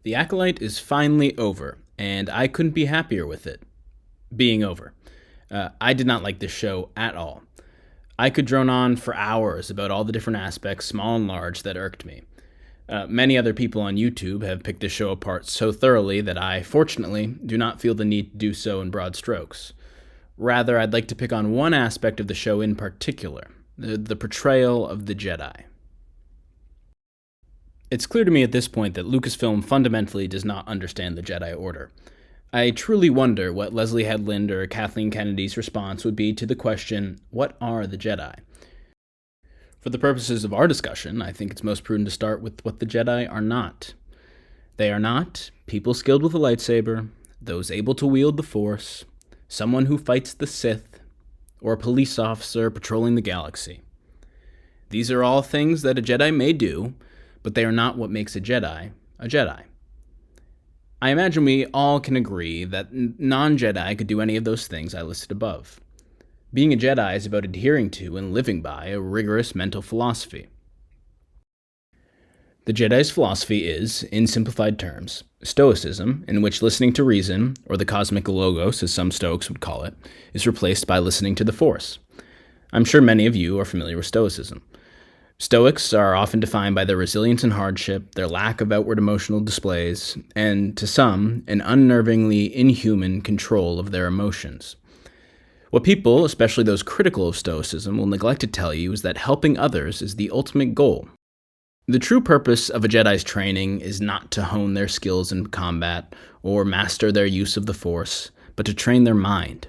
The Acolyte is finally over, and I couldn't be happier with it being over. I did not like this show at all. I could drone on for hours about all the different aspects, small and large, that irked me. Many other people on YouTube have picked this show apart so thoroughly that I, fortunately, do not feel the need to do so in broad strokes. Rather, I'd like to pick on one aspect of the show in particular, the portrayal of the Jedi. It's clear to me at this point that Lucasfilm fundamentally does not understand the Jedi Order. I truly wonder what Leslie Headland or Kathleen Kennedy's response would be to the question, what are the Jedi? For the purposes of our discussion, I think it's most prudent to start with what the Jedi are not. They are not people skilled with a lightsaber, those able to wield the Force, someone who fights the Sith, or a police officer patrolling the galaxy. These are all things that a Jedi may do, but they are not what makes a Jedi a Jedi. I imagine we all can agree that non-Jedi could do any of those things I listed above. Being a Jedi is about adhering to and living by a rigorous mental philosophy. The Jedi's philosophy is, in simplified terms, Stoicism, in which listening to reason, or the cosmic logos as some Stoics would call it, is replaced by listening to the Force. I'm sure many of you are familiar with Stoicism. Stoics are often defined by their resilience in hardship, their lack of outward emotional displays, and, to some, an unnervingly inhuman control of their emotions. What people, especially those critical of Stoicism, will neglect to tell you is that helping others is the ultimate goal. The true purpose of a Jedi's training is not to hone their skills in combat or master their use of the Force, but to train their mind.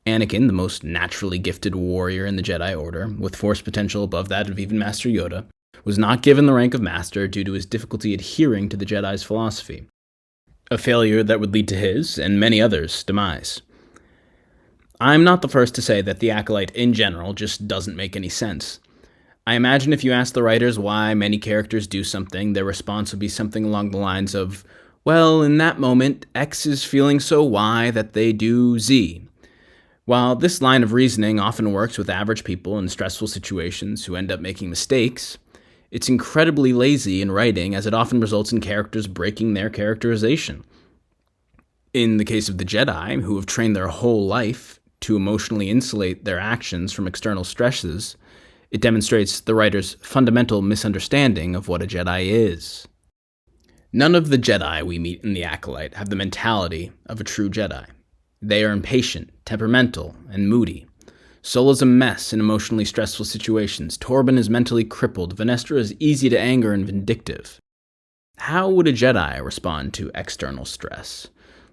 Anakin, the most naturally gifted warrior in the Jedi Order, with Force potential above that of even Master Yoda, was not given the rank of Master due to his difficulty adhering to the Jedi's philosophy, a failure that would lead to his, and many others' demise. I'm not the first to say that the Acolyte in general just doesn't make any sense. I imagine if you asked the writers why many characters do something, their response would be something along the lines of, well, in that moment, X is feeling so Y that they do Z. While this line of reasoning often works with average people in stressful situations who end up making mistakes, it's incredibly lazy in writing as it often results in characters breaking their characterization. In the case of the Jedi, who have trained their whole life to emotionally insulate their actions from external stresses, it demonstrates the writer's fundamental misunderstanding of what a Jedi is. None of the Jedi we meet in The Acolyte have the mentality of a true Jedi. They are impatient, temperamental, and moody. Sol is a mess in emotionally stressful situations. Torben is mentally crippled. Venestra is easy to anger and vindictive. How would a Jedi respond to external stress?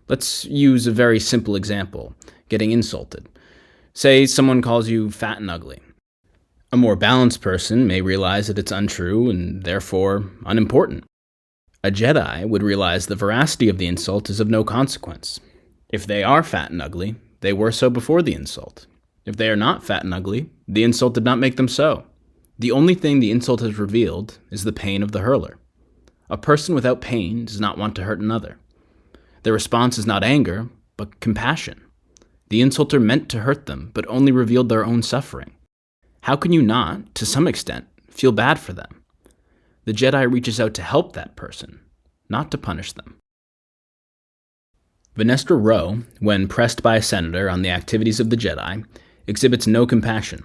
Let's use a very simple example, getting insulted. Say someone calls you fat and ugly. A more balanced person may realize that it's untrue and therefore unimportant. A Jedi would realize the veracity of the insult is of no consequence. If they are fat and ugly, they were so before the insult. If they are not fat and ugly, the insult did not make them so. The only thing the insult has revealed is the pain of the hurler. A person without pain does not want to hurt another. Their response is not anger, but compassion. The insulter meant to hurt them, but only revealed their own suffering. How can you not, to some extent, feel bad for them? The Jedi reaches out to help that person, not to punish them. Venestra Rowe, when pressed by a senator on the activities of the Jedi, exhibits no compassion.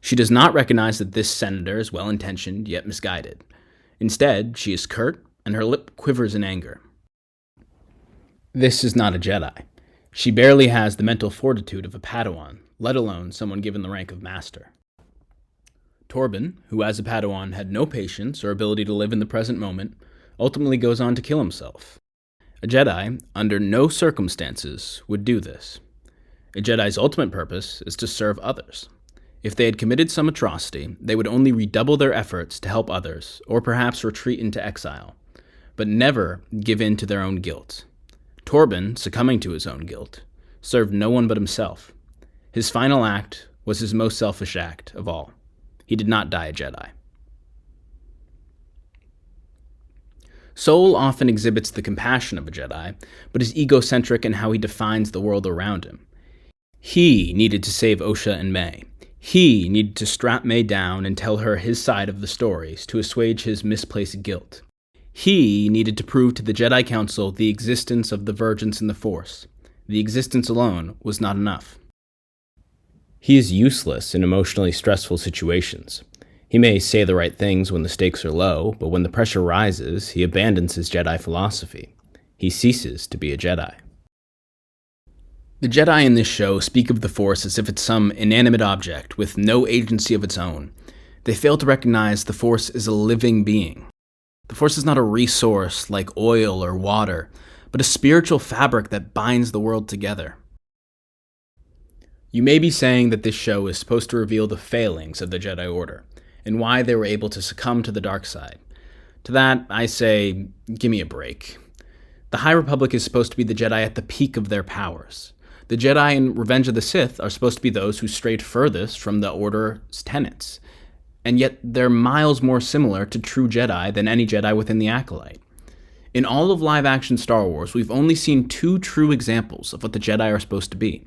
She does not recognize that this senator is well-intentioned yet misguided. Instead, she is curt, and her lip quivers in anger. This is not a Jedi. She barely has the mental fortitude of a Padawan, let alone someone given the rank of Master. Torben, who as a Padawan had no patience or ability to live in the present moment, ultimately goes on to kill himself. A Jedi, under no circumstances, would do this. A Jedi's ultimate purpose is to serve others. If they had committed some atrocity, they would only redouble their efforts to help others, or perhaps retreat into exile, but never give in to their own guilt. Torben, succumbing to his own guilt, served no one but himself. His final act was his most selfish act of all. He did not die a Jedi. Sol often exhibits the compassion of a Jedi, but is egocentric in how he defines the world around him. He needed to save Osha and May. He needed to strap May down and tell her his side of the stories to assuage his misplaced guilt. He needed to prove to the Jedi Council the existence of the Virgins in the Force. The existence alone was not enough. He is useless in emotionally stressful situations. He may say the right things when the stakes are low, but when the pressure rises, he abandons his Jedi philosophy. He ceases to be a Jedi. The Jedi in this show speak of the Force as if it's some inanimate object with no agency of its own. They fail to recognize the Force is a living being. The Force is not a resource like oil or water, but a spiritual fabric that binds the world together. You may be saying that this show is supposed to reveal the failings of the Jedi Order, and why they were able to succumb to the dark side. To that, I say, give me a break. The High Republic is supposed to be the Jedi at the peak of their powers. The Jedi in Revenge of the Sith are supposed to be those who strayed furthest from the Order's tenets, and yet they're miles more similar to true Jedi than any Jedi within the Acolyte. In all of live-action Star Wars, we've only seen two true examples of what the Jedi are supposed to be.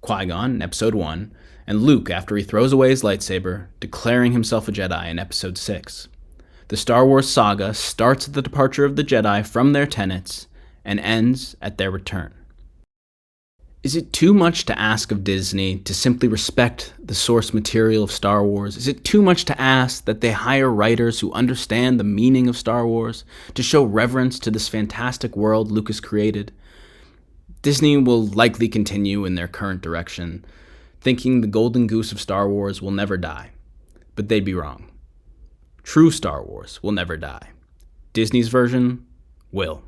Qui-Gon in Episode 1, and Luke after he throws away his lightsaber, declaring himself a Jedi in Episode 6. The Star Wars saga starts at the departure of the Jedi from their tenets and ends at their return. Is it too much to ask of Disney to simply respect the source material of Star Wars? Is it too much to ask that they hire writers who understand the meaning of Star Wars to show reverence to this fantastic world Lucas created? Disney will likely continue in their current direction, thinking the golden goose of Star Wars will never die. But they'd be wrong. True Star Wars will never die. Disney's version will.